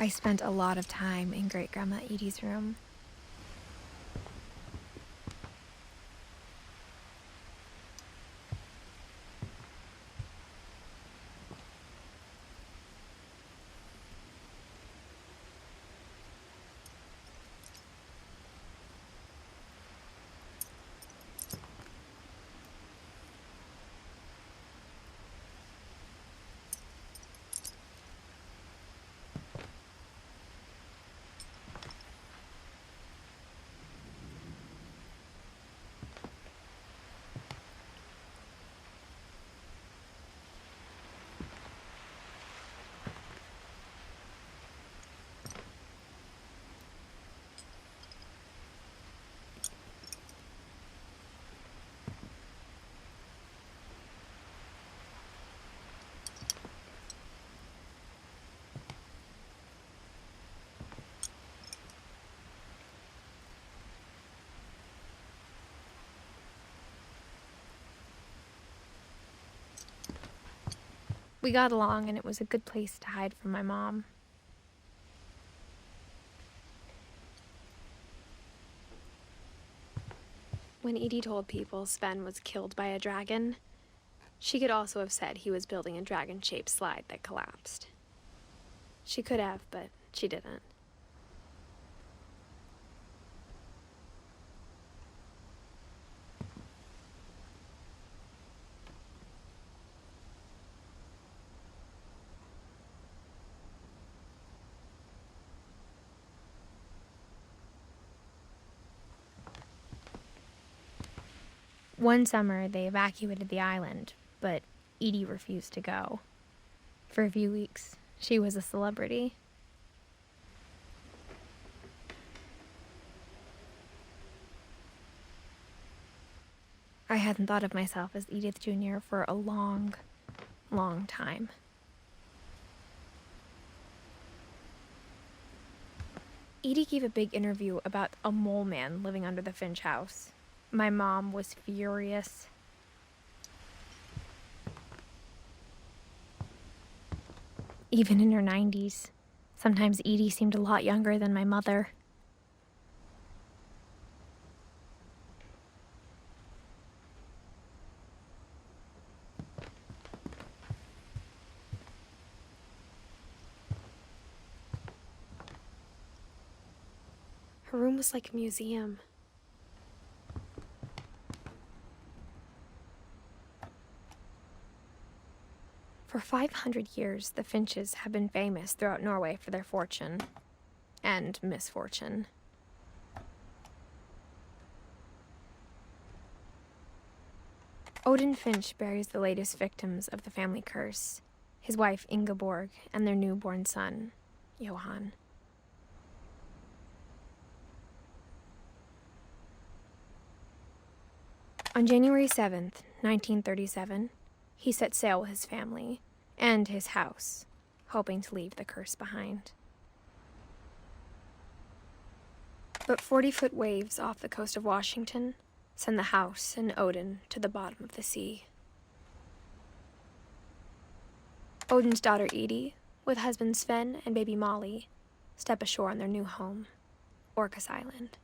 I spent a lot of time in Great-Grandma Edie's room. We got along, and it was a good place to hide from my mom. When Edie told people Sven was killed by a dragon, she could also have said he was building a dragon-shaped slide that collapsed. She could have, but she didn't. One summer, they evacuated the island, but Edie refused to go. For a few weeks, she was a celebrity. I hadn't thought of myself as Edith Jr. for a long, long time. Edie gave a big interview about a mole man living under the Finch house. My mom was furious. Even in her 90s, sometimes Edie seemed a lot younger than my mother. Her room was like a museum. For 500 years, the Finches have been famous throughout Norway for their fortune and misfortune. Odin Finch buries the latest victims of the family curse, his wife Ingeborg and their newborn son, Johan. On January 7th, 1937, he set sail with his family and his house, hoping to leave the curse behind. But 40-foot waves off the coast of Washington send the house and Odin to the bottom of the sea. Odin's daughter Edie, with husband Sven and baby Molly, step ashore on their new home, Orcas Island.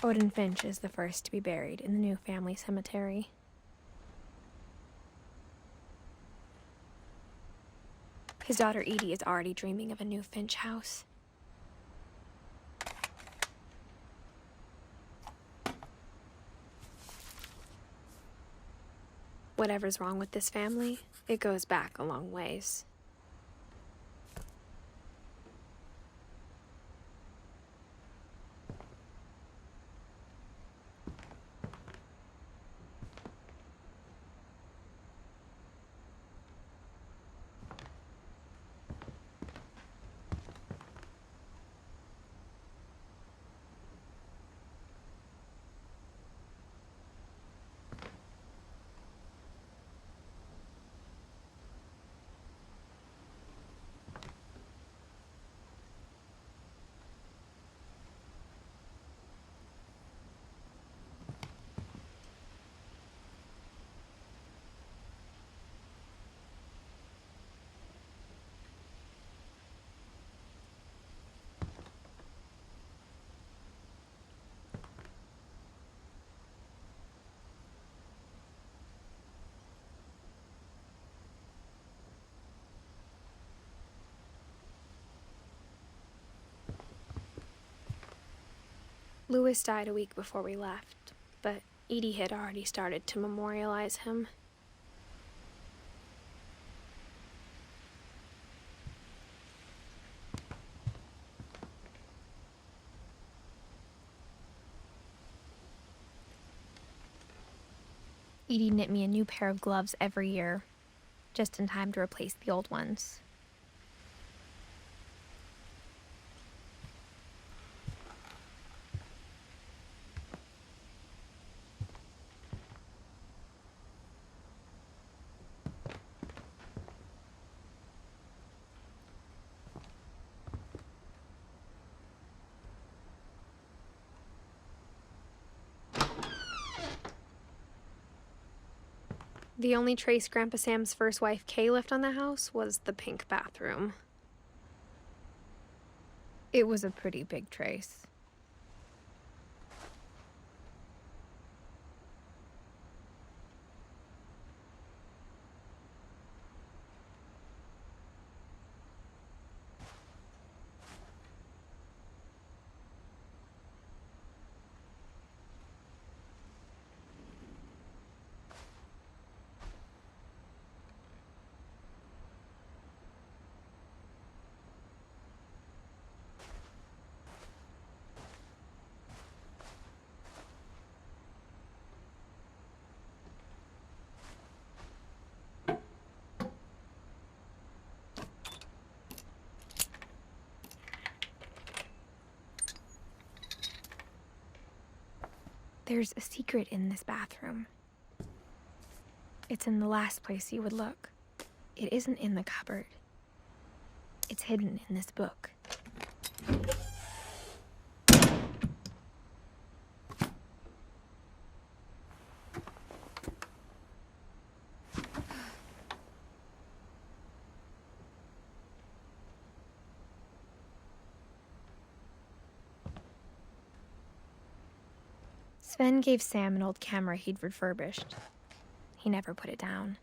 Odin Finch is the first to be buried in the new family cemetery. His daughter Edie is already dreaming of a new Finch house. Whatever's wrong with this family, it goes back a long ways. Louis died a week before we left, but Edie had already started to memorialize him. Edie knit me a new pair of gloves every year, just in time to replace the old ones. The only trace Grandpa Sam's first wife, Kay, left on the house was the pink bathroom. It was a pretty big trace. There's a secret in this bathroom. It's in the last place you would look. It isn't in the cupboard. It's hidden in this book. Sven gave Sam an old camera he'd refurbished. He never put it down.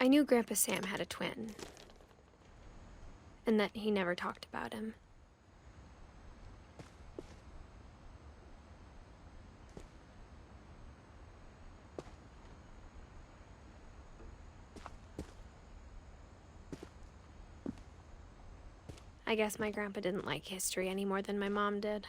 I knew Grandpa Sam had a twin, and that he never talked about him. I guess my grandpa didn't like history any more than my mom did.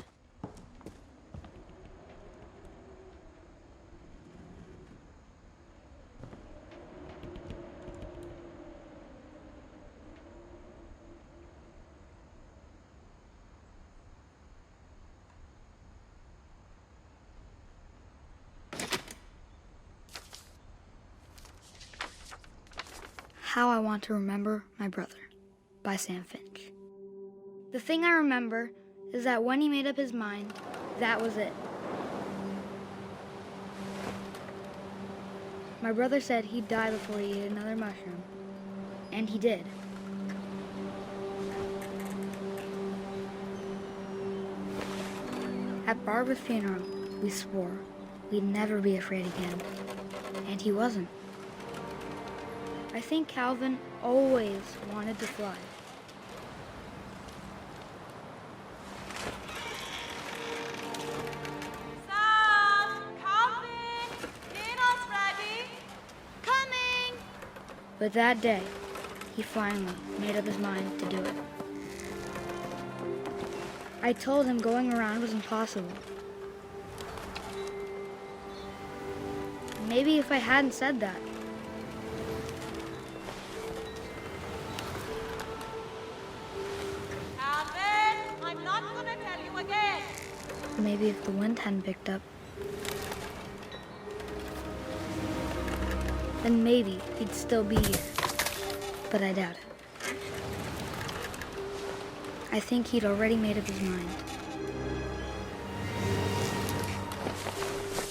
How I Want to Remember My Brother by Sam Finch. The thing I remember is that when he made up his mind, that was it. My brother said he'd die before he ate another mushroom, and he did. At Barbara's funeral, we swore we'd never be afraid again. And he wasn't. I think Calvin always wanted to fly. Sam! Calvin! Dinner's ready! Coming! But that day, he finally made up his mind to do it. I told him going around was impossible. Maybe if I hadn't said that, Calvin! I'm not gonna tell you again! maybe if the wind hadn't picked up, then maybe he'd still be here. But I doubt it. I think he'd already made up his mind.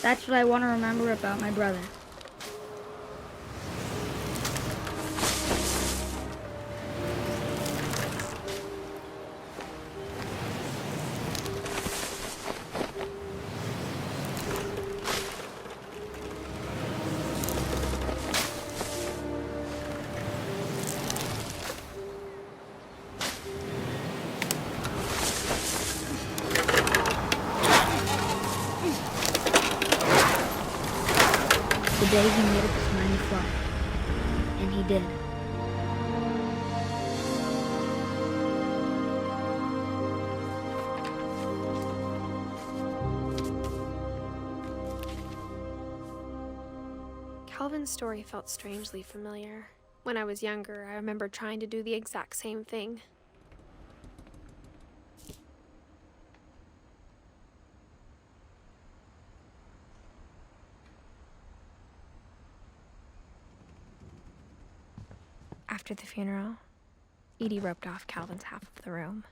That's what I want to remember about my brother. The day he made up his mind to fly. And he did. Calvin's story felt strangely familiar. When I was younger, I remember trying to do the exact same thing. After the funeral, Edie roped off Calvin's half of the room.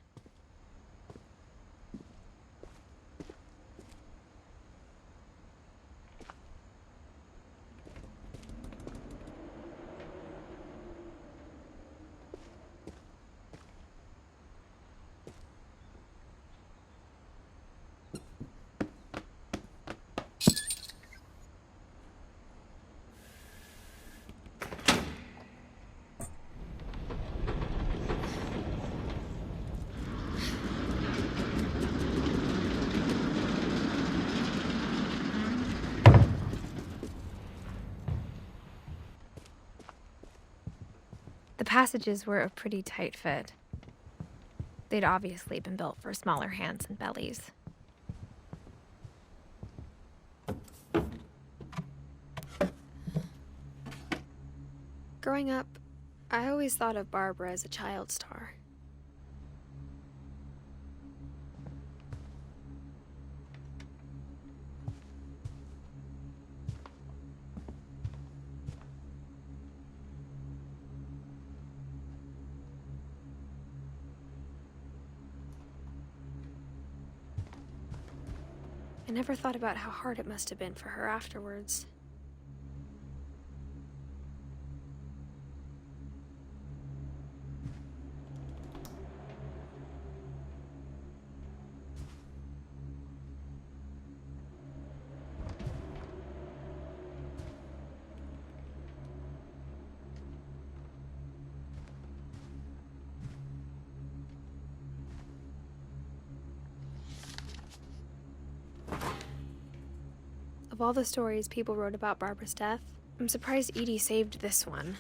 The passages were a pretty tight fit. They'd obviously been built for smaller hands and bellies. Growing up, I always thought of Barbara as a child star. I never thought about how hard it must have been for her afterwards. Of all the stories people wrote about Barbara's death, I'm surprised Edie saved this one.